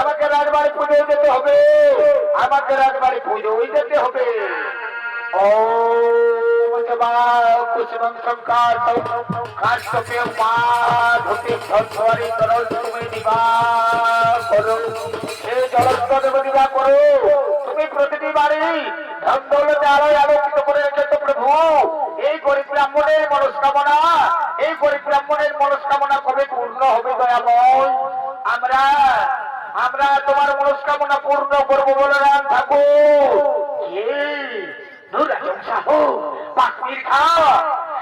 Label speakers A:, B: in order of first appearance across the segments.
A: আমাকে রাজবাড়ি পুজো যেতে হবে, আমাকে রাজবাড়ি পুজো যেতে হবে। ও কুসুম সংকার কাষ্টকে মা ধুতি ধরি করো তুমি নিবাস করো, সে জলস্তর নিবা করো। তুমি প্রতিটি বাড়ি ধন দৌলতে আলোয় আলোকিত করে রেখেছো প্রভু। এই গরিব ব্রাহ্মণের মনস্কামনা, এই গরিব ব্রাহ্মণের মনস্কামনা কবে পূর্ণ হবে দয়াময়? আমরা আমরা তোমার মনস্কামনা পূর্ণ করবো বলে রাম ঠাকুর।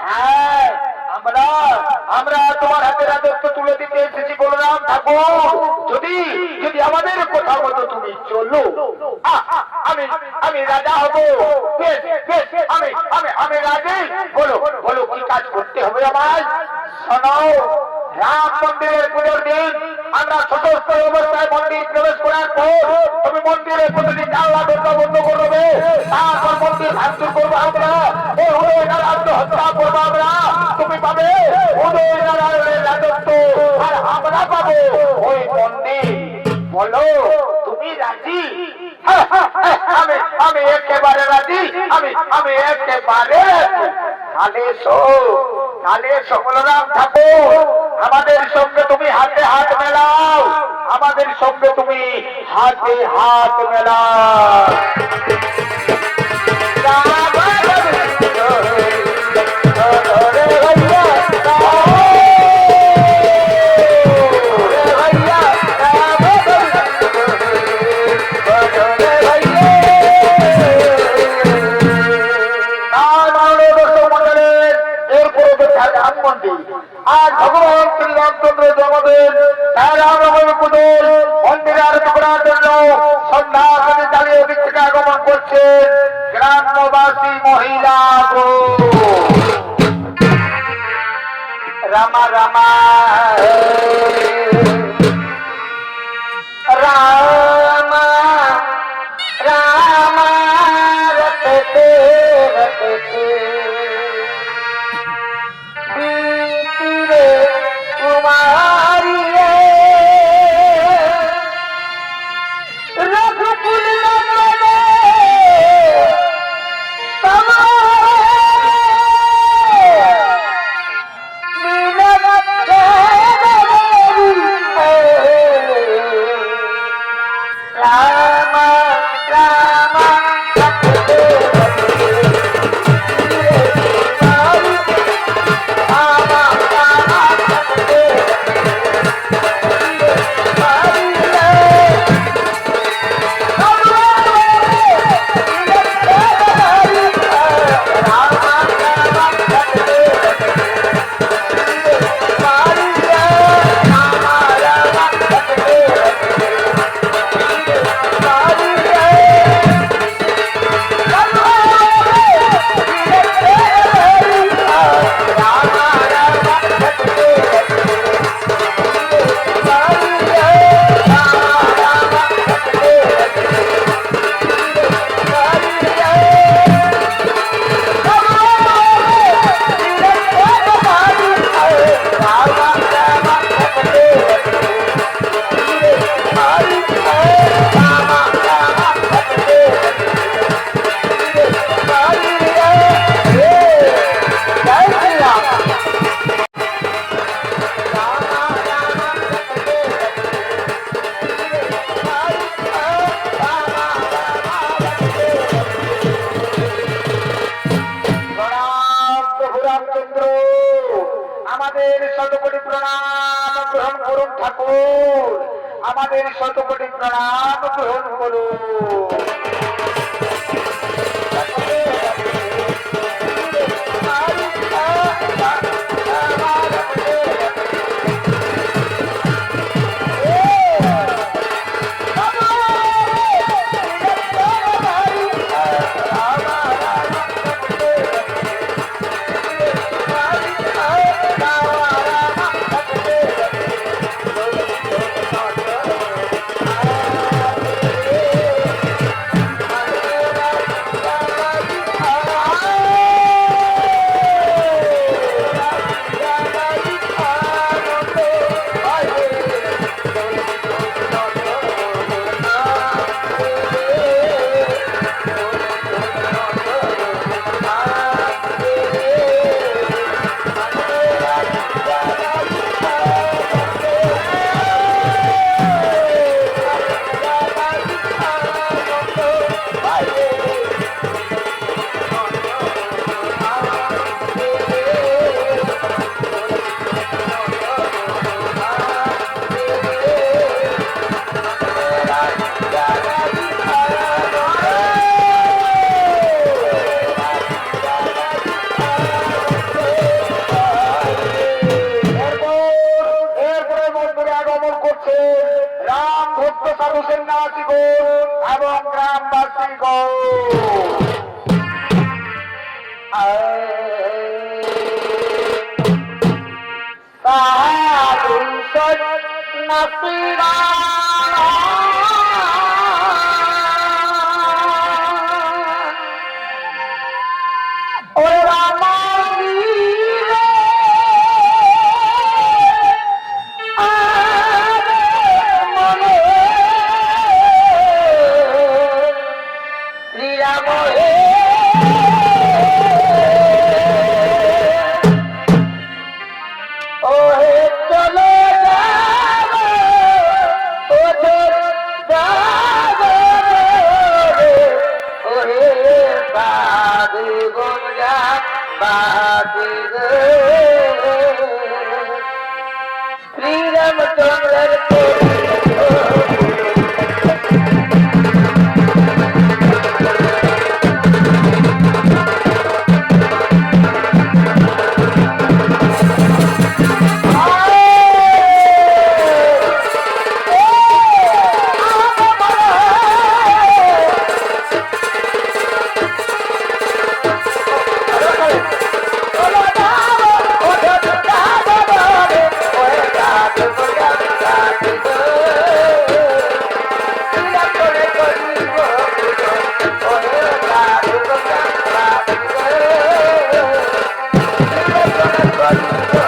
A: হ্যাঁ, আমরা আমরা তোমার হাতে রাজত্ব তুলে দিতে এসেছি বলরাম ঠাকুর। যদি যদি আমাদের কথা মতো তুমি চলো, আমি আমি রাজা হব। বেশ বেশ, আমি আমি আমি রাজি। বলো বলো কি কাজ করতে হবে আমায়? শোনো, রাম মন্দিরের পুজোর দিন আমরা সশস্ত্র অবস্থায় মন্দির প্রবেশ করার পর তুমি মন্দিরের প্রতিটি জানলা দরজা বন্ধ করবে। তারপর মন্দির ভাঙচুর করবো আমরা, ও উদয় নারায়ণ হত্যা করবো আমরা। তুমি পাবে উদয় নারায়ণের রাজত্ব, আর আমরা পাবো ওই মন্দির। বলো তুমি রাজি? আমি আমি একেবারে রাজি, আমি আমি একেবারে। তাহলে বলরাম ঠাকুর, আমাদের সঙ্গে তুমি হাতে হাত মেলাও, আমাদের সঙ্গে তুমি হাতে হাত মেলাও। আর ভগবান শ্রীরামচন্দ্র জন্মদিন মন্দিরে আরতি করার জন্য সন্ধ্যা থেকে জ্বালিয়ে দিক থেকে আগমন করছেন গ্রামবাসী মহিলা। রামা রামা রামা রামা রটতে রটতে আমাদের শতকোটি প্রণাম গ্রহণ করুন। ভক্ত সাধু সন্ন্যাসীগণ এবং গ্রামবাসীগণ সাধু সন্ন্যাসীরা Bye.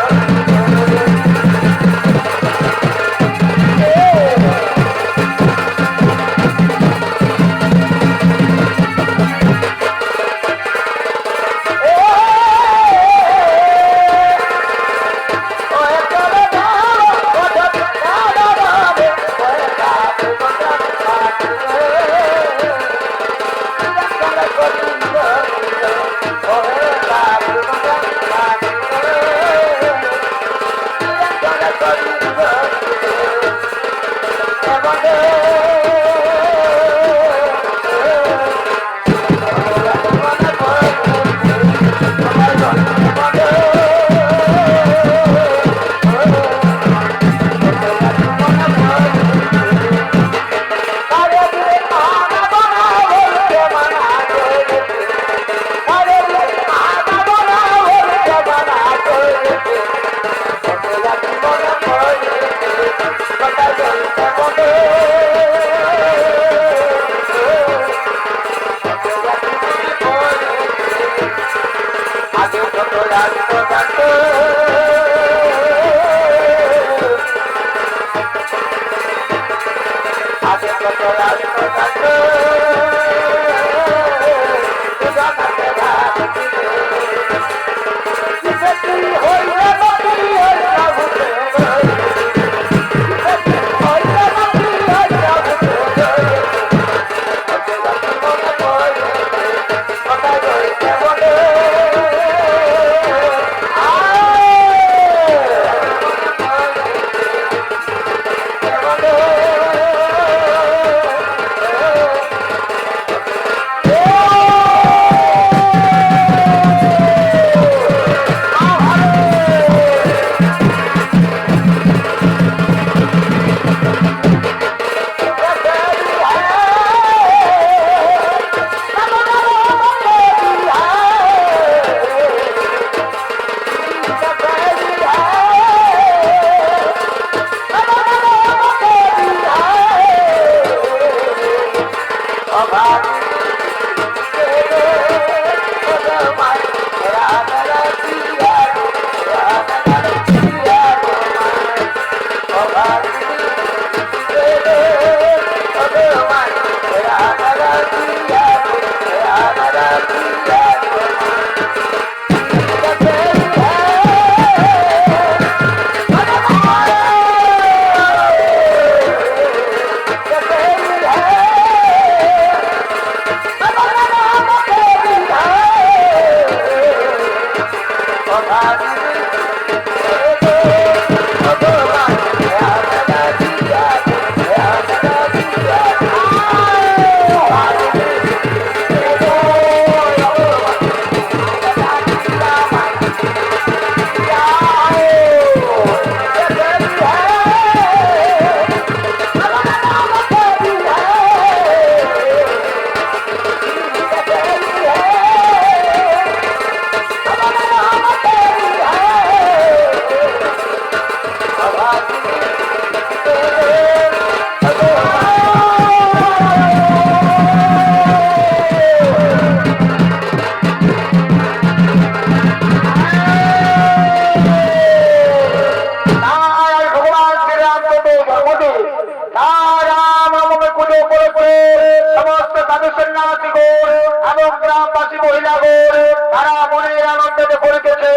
A: ব্যক্তিগণ এবং গ্রামবাসী মহিলাগণ তারা মনের আনন্দে করিতেছে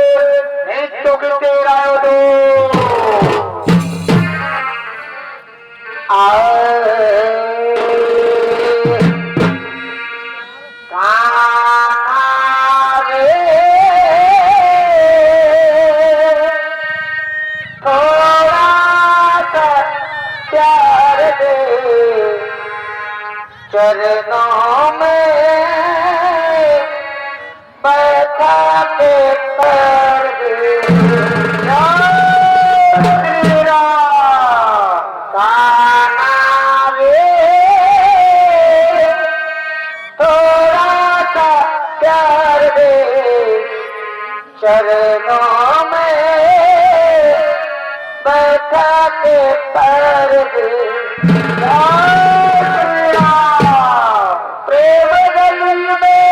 A: নৃত্য গীতের আয়োজন। चरणों में बैठा के कर दे चरणों में बैठा के कर दे प्रेम गली में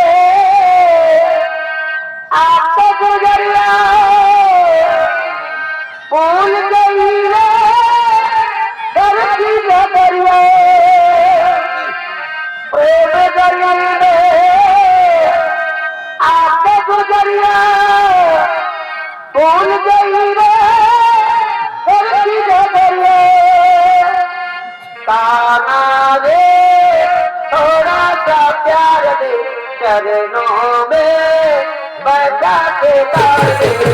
A: आपका गुजरिया भूल गई रे घर की नगरिया प्रेम गली में आपका गुजरिया भूल गई रे घर की नगरिया ताना रे थोड़ा सा प्यार दे चरणों में बैठा के तार दे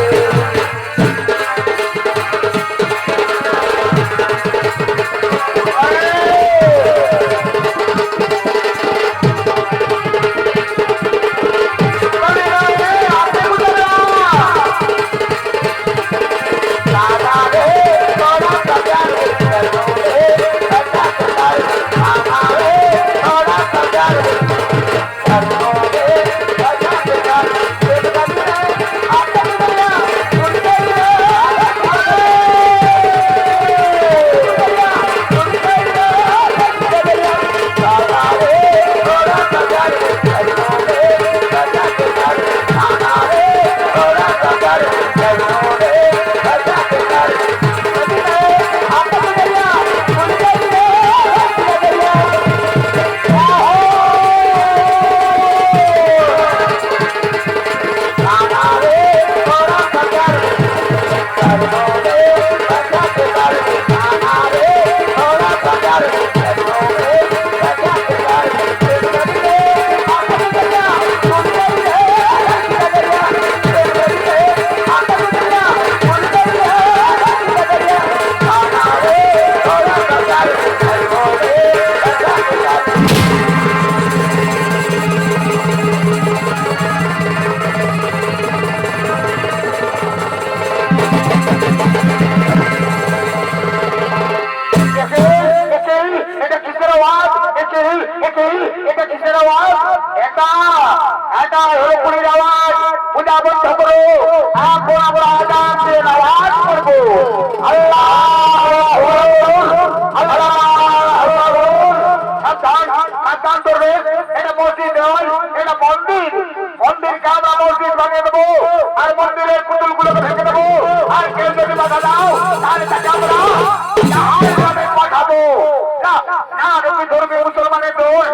A: মুসলমানের দোষ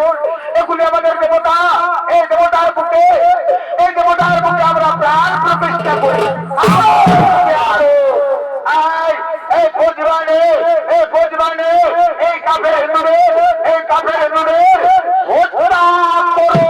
A: এগুলি আমাদের দেবতা এই দেবতার বুকে আমরা প্রাণ প্রতিষ্ঠা করি এই ফৌজবানে এই কাফের হিন্দুদের হত্যা করো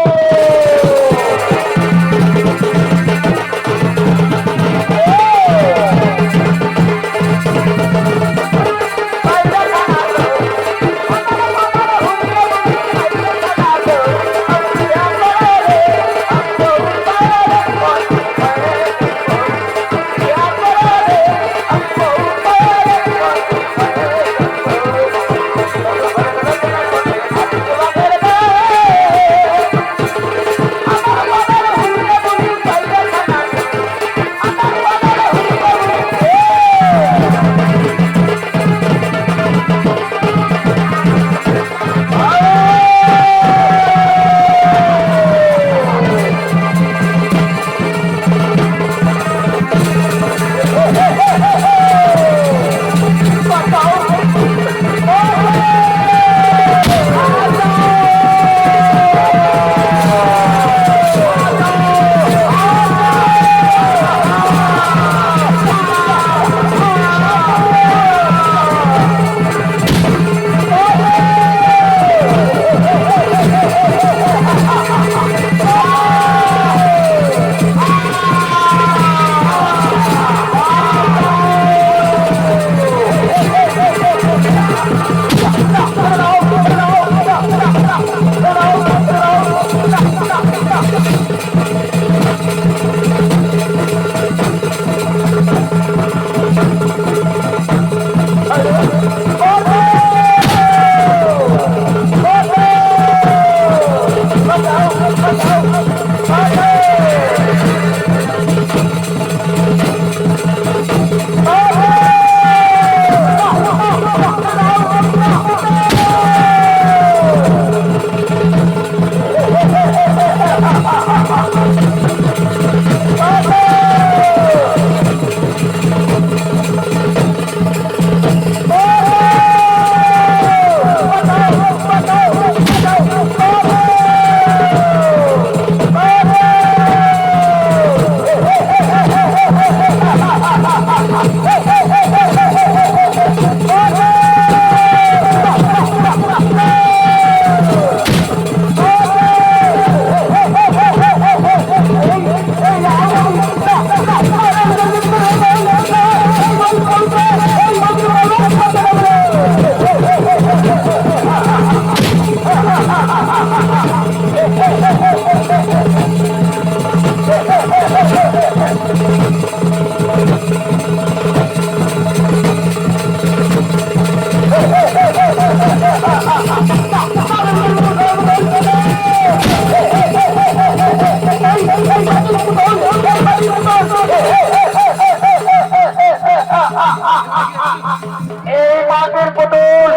A: এই মাটির পুতুল,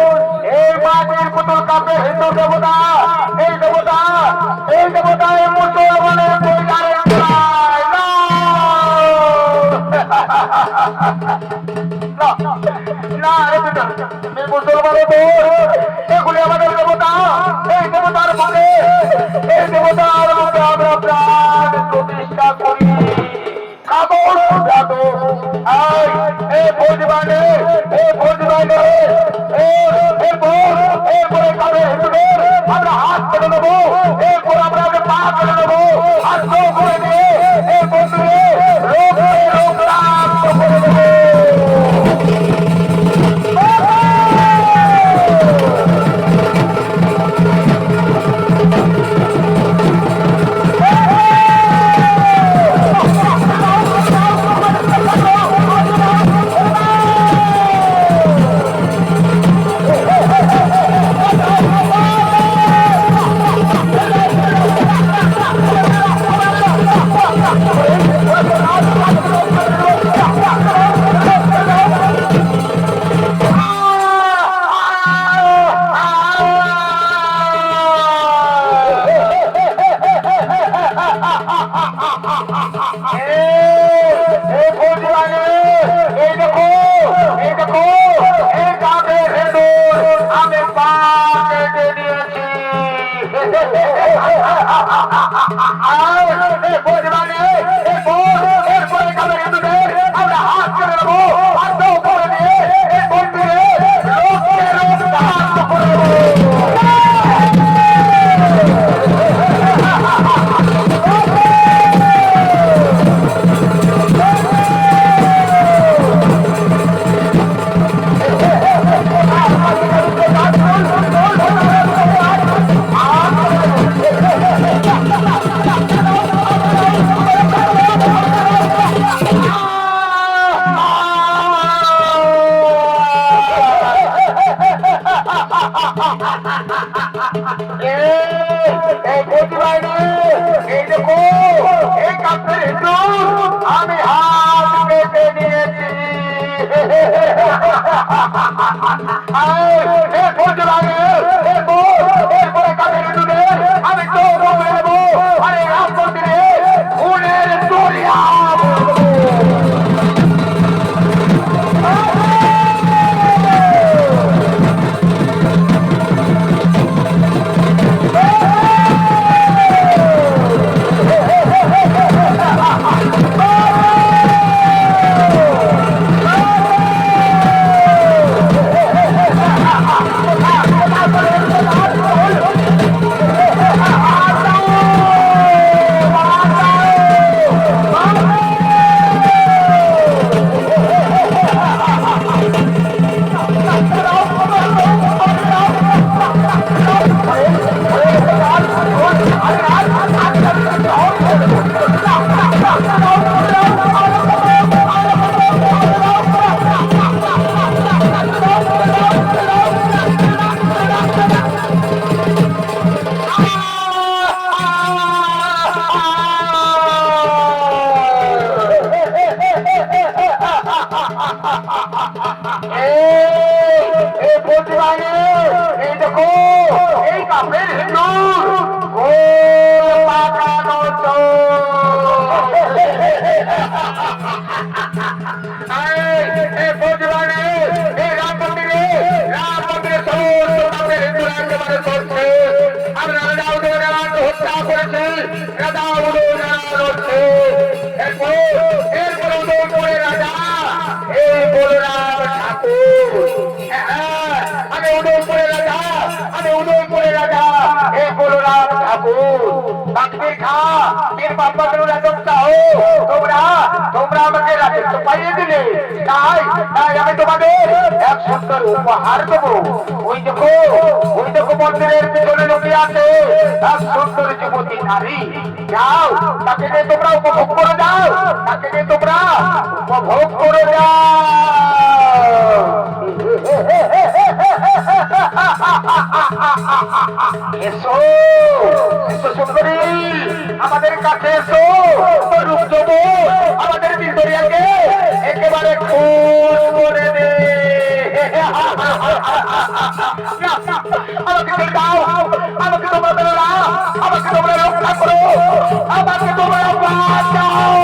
A: এই মাটির পুতুল কাপে হিন্দু দেবতা, এই দেবতা, এই দেবতা এই মুসলমানের পরিবারের প্রায় না। না এই মুসলমানের দোষ, এগুলি আমাদের দেবতা, এই দেবতার মুখে, এই দেবতার মুখে আমরা প্রাণ প্রতিষ্ঠা করি। আমরা হাত করে নেবো, এরপর আমরা পা করে নেবো, হাত করে দিয়ে এই বন্ধুরে রোগ করে দেবো। আমি হাত পেতে নিয়েছি। আমি তো বলবো আরে রাম মন্দিরে ফুলের দরিয়া আমি তোমাদের এক সুন্দর উপহার দেবো। ওই দেখো মন্দিরের পেছনে লুকিয়ে আছে এক সুন্দর যুবতী নারী। যাও তাকে নিয়ে তোমরা উপভোগ করে যাও, তাকে নিয়ে তোমরা উপভোগ করে যাও। এসো এসো সুন্দরী, আমাদের কাছে এসো। রূপ দেবো আমাদের ভিক্টোরিয়াকে একেবারে খুশ করে দে। আমাকে দাও, আমাকে তোমরা দেবে না, আমাকে তোমরা রক্ষা করো, আমাকে তোমরা বাঁচাও।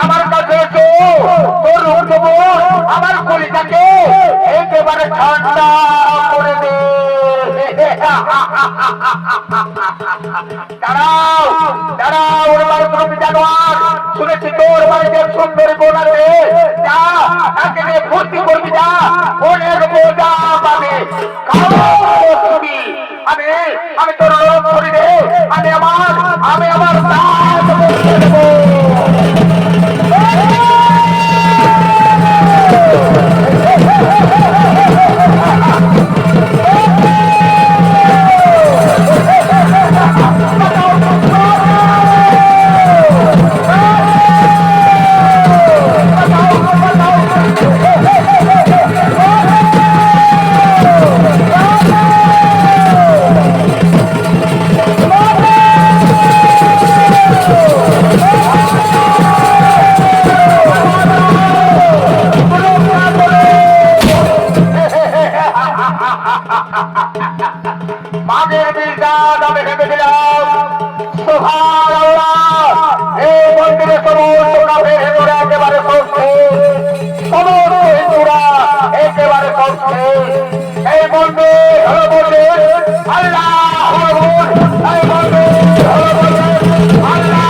A: আমার কাছে এসো, তোর রূপ দেবো আমার কলিজাকে একেবারে ঠান্ডা করে দে। দাঁড়াও দাঁড়াও, ওর বাড়ি তুমি জানোয়ার, শুনেছি তোর বাড়িতে সুন্দরী বোন আছে, যা তাকে নিয়ে ফুর্তি করবি, যা অনেক মজা পাবে। আমি আমি তোর লোক করি রে, আমি আমার দাঁত বসে দেবো। মাঝের দিলটা আমি ভেবেছিলাম এই মন্দিরে সমস্ত কাপের ভেতরে একেবারে করছে, সমস্ত হিন্দুরা একেবারে করছে। এই মন্দির হলো মন্দির আল্লাহ, এই মন্দির হলো মন্দির আল্লাহ।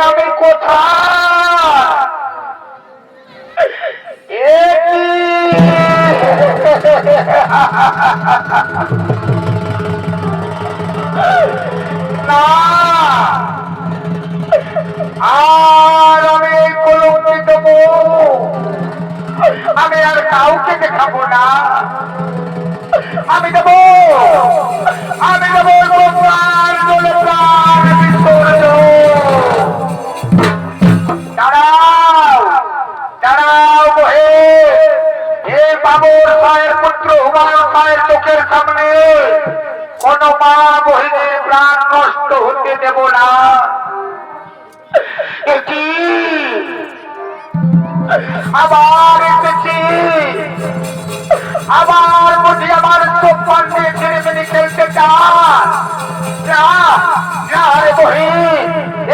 A: আমি কোথায়? না, আর আমি এই কলঙ্কিত আমি আর কাউকে দেখাবো না। আমি দেবো প্রাণ বলে প্রাণ বিসর্জন। দাঁড়াও দাঁড়াও বহে, এই বাবর সাহের পুত্র হুমায়ুন সাহের চোখের সামনে কোন মা বহিনের প্রাণ নষ্ট হতে দেব না। আবার এসেছি, আবার বুঝি আমার চোখ পান্ডে ছেড়ে মেনে খেলতে চান।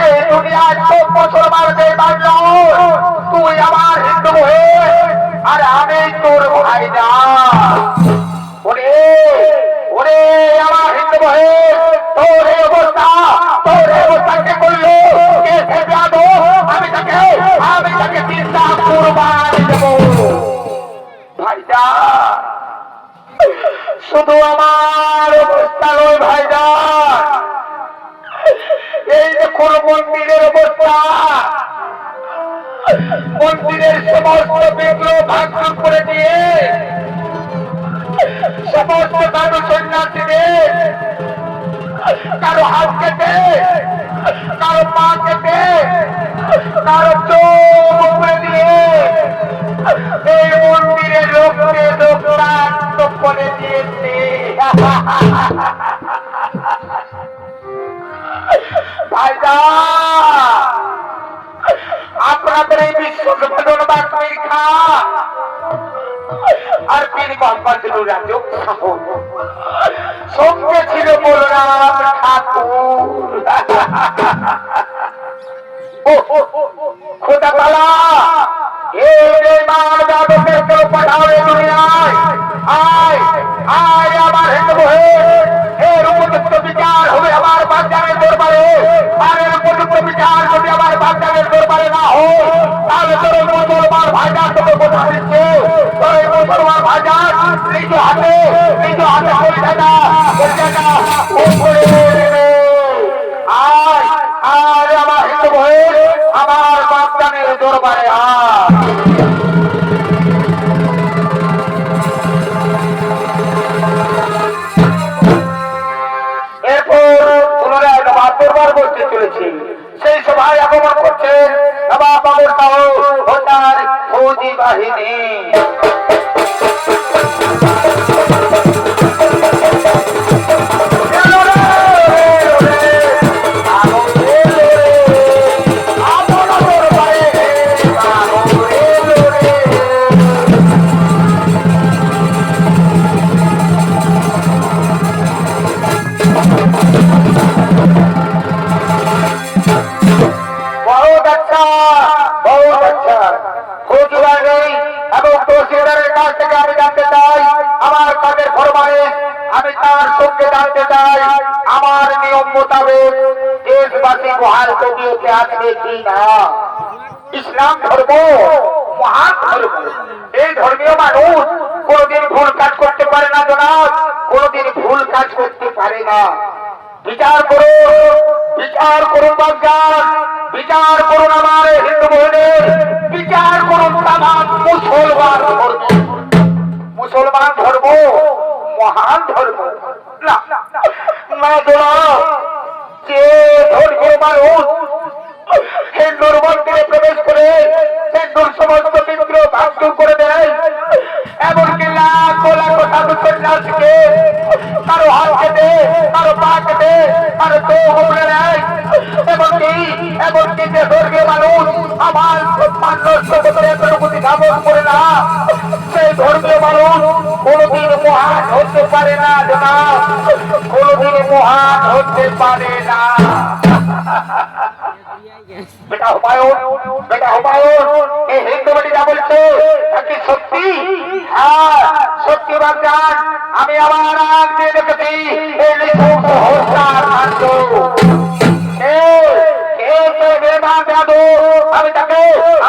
A: এই দুনিয়ায় 100 বছর মারতে পারল, তুই আমার হিন্দু হয়ে আর আমি তোর ভাই না। ওরে ওরে আমার হিন্দু হয়ে তোর অবস্থাকে করলো আমি তাকে চিন্তা কুরবান দেব। ভাইজা শুধু আমার অবস্থা নয় ভাইজান, এই দেখুন মন্দিরের অবস্থা, মন্দিরের সমস্ত বিগ্রহ ভাঙচুর করে দিয়ে সমস্ত সাধু সন্ন্যাসীদের কারো হাত কেটে, কারো পা কেটে, কারো চোখ উপরে দিয়ে এই মন্দিরের লোককে দোকান্ত করে দিয়েছে। ভাইজা আপনাদের এই বিশ্বাস বেদনা বাকমির খা আর পীর মোহাম্মদ রাজক সঙ্গে ছিল বলরাম ঠাকুর। খোদা তাআলা এই বেঈমান জাদুদেরকে পাঠাবে দুনিয়ায়। আয় আয় আমার হিন্দু হয়ে এর উপযুক্ত বিচার হবে আমার বাচ্চাদের দরবারে। আর এর উপযুক্ত বিচার যদি আমার বাচ্চাদের দরবারে না হয় তাহলে তোর মুসলমান ভাইজান তোকে বোঝা দিচ্ছে। তোর এই মুসলমান ভাইজান নিজ হাতে পরিচাটা উপরে দেবে। আয় আয় আমার হিন্দু হয়ে আমার বাচ্চাদের দরবারে আয়। দরবার করতে চলেছে সেই সভায় আগমন করছে নবাব বাবুর সাহেব ও তার ফৌজি বাহিনী। আমি তার সঙ্গে জানতে চাই আমার নিয়ম মোতাবেক দেশবাসী মহান কবিয়তে আসবে কি না। ইসলাম ধর্ম মহান ধর্ম। এই ধর্মীয় মানুষ কোনদিন ভুল কাজ করতে পারে না জনাব, কোনদিন ভুল কাজ করতে পারে না। বিচার করুন বাগদান, বিচার করুন আমার হিন্দু বোনের, বিচার করুন তামাম মুসলমান ধর্ম। মুসলমান ধর্ম মহান ধর্ম না যে ধর্মীয় মানুষ হিন্দুর মন্দিরে প্রবেশ করে হিন্দুর সমস্ত বিগ্রহ ভাঙচুর করে দেয়, এমনকি লাখো লাখো সাধু সন্ন্যাসীকে কারো হাত কেটে কারো পা কেটে কারো চোখ উপড়ে নেয়, এমনকি যে ধর্মীয় মানুষ আমার মান্য প্রতি ধাবন করে না, সেই ধর্মীয় মানুষ কোনদিন মহান হতে পারে না জনাব, কোনদিন মহান হতে পারে না। বেটা হুমায়ুন এই হিন্দু বেটিটা বলছে নাকি সত্যি? হ্যাঁ সত্যি বাগদান, আমি আমার আগ দিয়ে দেখেছি এই নিঃশংস হত্যার কাণ্ড।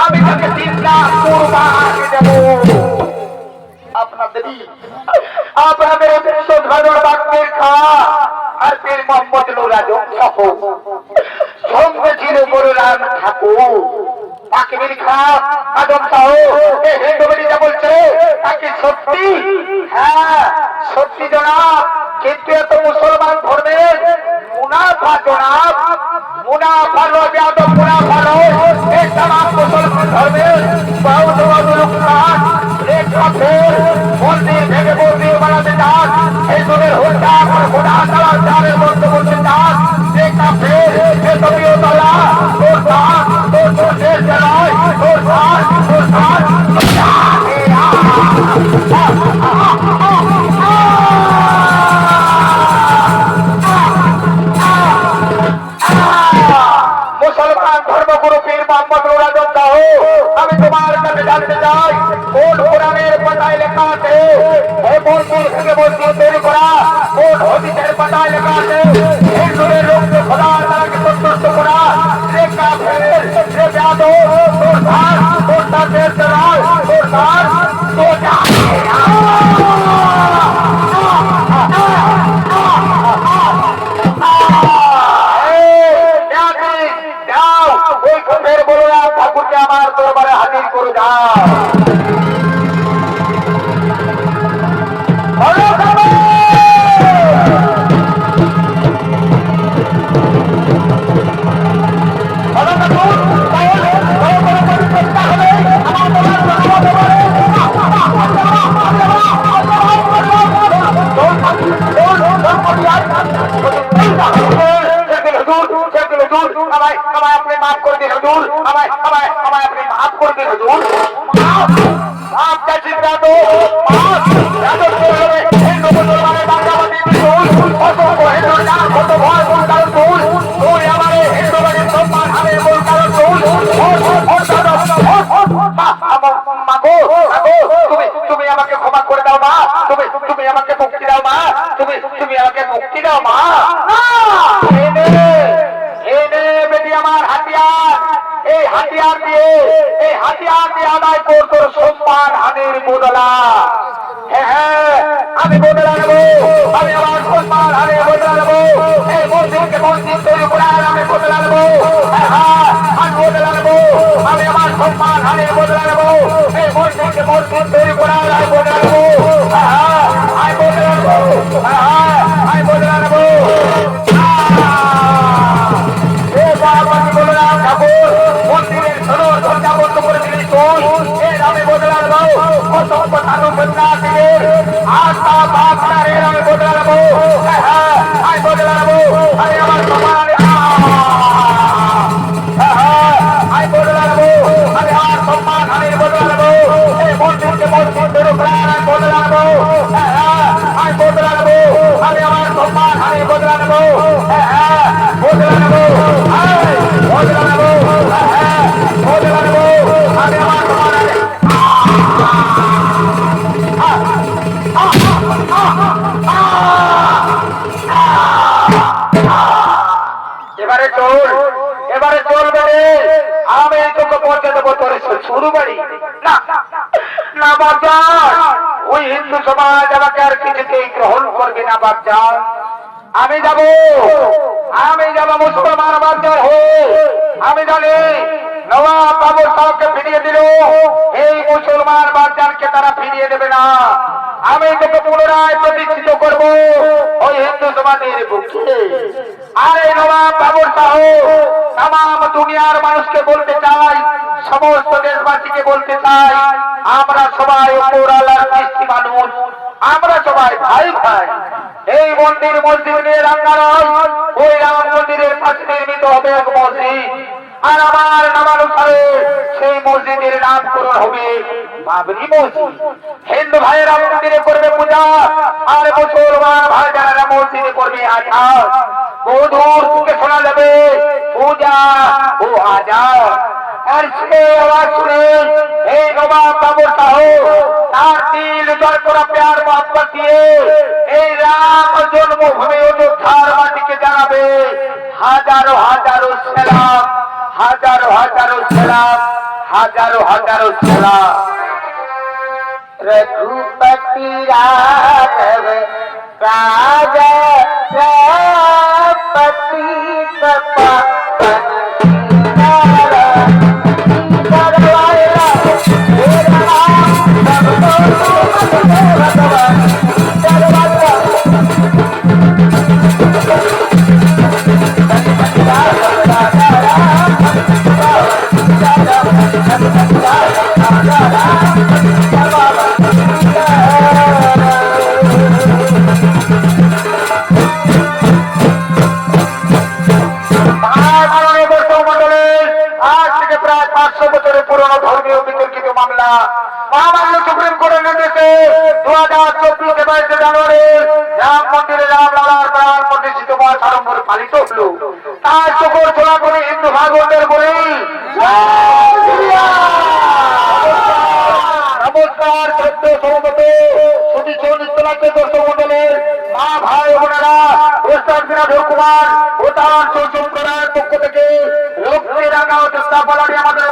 A: আমি তাকে 3 লাখ কুরবানি দেব। আপনাদের বিশ্বধর বাকমির খা আর পীর মোহাম্মদ রাজক সঙ্গে ছিল বলরাম ঠাকুর। বাকমির খা আদম সাহ এই হিন্দু বেটিটা বলছে তাকে সত্যি? হ্যাঁ সত্যি জনাব, কিন্তু এত মুসলমান ধর্মের মুনাফা জনাব, মুনাফা লবে আদম মুনাফা লয় এই तमाम মুসলমান ধর্মের বহুত বড় লোকমান এক কাফের মন্দির ভেঙে মন্দির বানাতে চান, হিন্দুদের হত্যা করে খোদা তাআলার জানের মধ্যে বলতে চান এক কাফের এ তবিও তাআলা তোর দান তোর দেশ জানায় তোর দান মুসলমান ধর্মগুরু পীর মোহাম্মদ রাজক সাহ, আমি তোমার কাছে জানতে চাই কোন কোরআনের পাতায় লেখা আছে এই মন্দির থেকে মন্দির তৈরি করা, কোন হাদিসের পাতায় লেখা আছে হিন্দুদের লোককে খোদা তাআলাকে সন্তুষ্ট করা, যে কাফের যে যাদব তোর ধার তোর তাদের চড়ায় তোর ধার তো যা ঠাকুরকে আমার দরবারে হাজির করে যাও। আমার আমায় আপনি মাফ করে দিন হুজুর, আমায় আপনি মাফ করে দিন হুজুর। মাফ চাইছি দাদু, মাফ দাদু করে এই নবজোয়ানের বাংলাবাদী বিপুল কত হিন্দুর নাম কত ভয় মূল কারণ ভুল তুই আমারে হিন্দুবাদের সম্মান হারে মূল কারণ ভুল মাগো তুমি আমাকে ক্ষমা করে দাও মা, তুমি আমাকে মুক্তি দাও মা, তুমি আমাকে মুক্তি দাও মা। এনে বেটি আমার হাতিয়ার, এই হাতিয়ার দিয়ে আদায় কর তোর সম্মান হানির বদলা। হ্যাঁ আমি বদলা নেবো, আমি আমার সম্মান হানির বদলা নেবো, এই মসজিদকে মসজিদ তৈরি করার আমি বদলা নেবো। হ্যাঁ আমি বদলা নেবো, আমি আমার সম্মান হানির বদলা নেবো, এই মসজিদকে মসজিদ তৈরি করার আমি বদলা নেবো। হ্যাঁ আমি বদলা নেবো, হ্যাঁ আমি বদলা নেবো। মন্দিরের সদর দরজা বন্ধ করে দিলি এর আমি বদলা নেবো, অসংখ্য সাধু সন্ন্যাসীদের আস্থা বাপনারের আমি বদলা নেবো। হ্যাঁ আমি বদলা নেবো, আমি আমার সমান আমি বদলা নেবো, আমি আমার সম্মান হানির বদলা নেবো, এই মন্দিরকে মসজিদ তৈরি করার আমি বদলা নেবো। হ্যাঁ আমি বদলা নেবো, আমি আমার সম্মান হানির বদলা নেবো। হ্যাঁ বদলা নেবো, বদলা নেবো, হ্যাঁ বদলা নেবো, আমি আমার সম্মান এবারে চলবে রে, আমি তোকে পৌঁছে দেবো তোর শুরু বাড়ি। না না বাপজান, ওই হিন্দু সমাজ আমাকে আর কিছুতেই গ্রহণ করবে না বাপজান। আমি যাব মুসলমান বাপজান হয়ে। আমি জানি নবাব বাবুর সাহকে ফিরিয়ে দিল, এই মুসলমান বাপজানকে তারা ফিরিয়ে দেবে না। আমি তোকে পুনরায় প্রতিষ্ঠিত করবো ওই হিন্দু সমাজের পক্ষে। আর এই নবাব বাবুর সাহ তাম দুনিয়ার মানুষকে বলতে চাই, সমস্ত দেশবাসীকে বলতে চাই, আমরা সবাই উপর আল্লাহর সৃষ্টি মানুষ, আমরা সবাই ভাই ভাই। এই মন্দির মসজিদ নিয়ে রাঙ্গা নয়, ওই রাম মন্দিরের পাশে নির্মিত হবে এক মসজিদ, আর আমার নামানুসারে সেই মসজিদের নামকরণ হবে বাবরি মসজিদ। হিন্দু ভাইয়েরা মন্দিরে করবে পূজা, আর মুসলমান ভাই যারা মসজিদে করবে আজাদ। বহু দূর থেকে শোনা যাবে পূজা ও আজাদ। আর সে আওয়াজ শুনে এই নবাব বাবুর সাহ তার দিল জয় করা প্যার মোহাম্মত দিয়ে এই রাম জন্মভূমি অযোধ্যার মাটিকে জানাবে হাজারো হাজারো সালাম, হাজারো হাজারো সালাম, হাজারো হাজারো সালাম। रघुपति राघव राजा पति तपा সুপ্রিম কোর্টের নির্দেশে 2014 22 জানুয়ারি রাম মন্দিরে রামলালার প্রাণ প্রতিষ্ঠিত আড়ম্বর পালিত হল। তার শুকর ছোড়া করে হিন্দু ভাগবতের বলি নমস্কার। সত্য সৌমত সুদী নিত্যনাথ দর্শক মন্ডলের মা ভাই বোনেরা, কুমার ও তার সম্প্রদায়ের পক্ষ থেকে লক্ষ্মী রাঙ্গা ও চেষ্টা পালানি আমাদের